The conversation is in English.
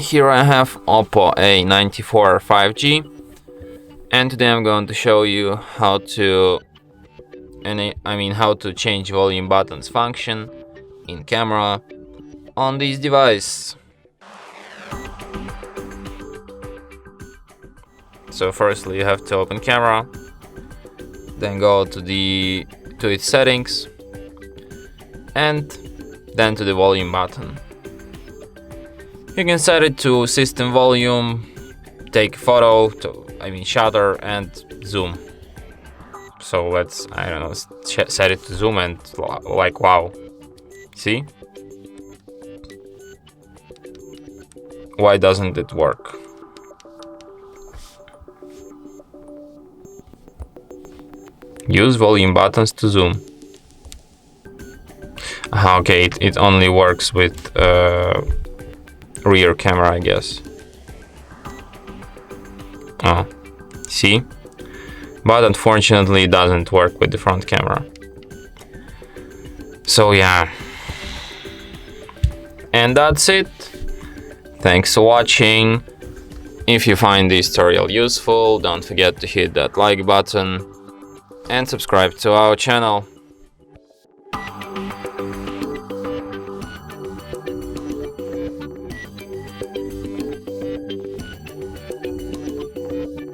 Here I have OPPO A94 5G, and today I'm going to show you how to change volume buttons function in camera on this device. So firstly you have to open camera, then go to its settings, and then to the volume button. You can set it to system volume, take photo, shutter, and zoom. So let's, set it to zoom and wow. See? Why doesn't it work? Use volume buttons to zoom. Okay, it only works with rear camera, I guess. Oh, see? But unfortunately it doesn't work with the front camera. So yeah. And that's it. Thanks for watching. If you find this tutorial useful, don't forget to hit that like button and subscribe to our channel.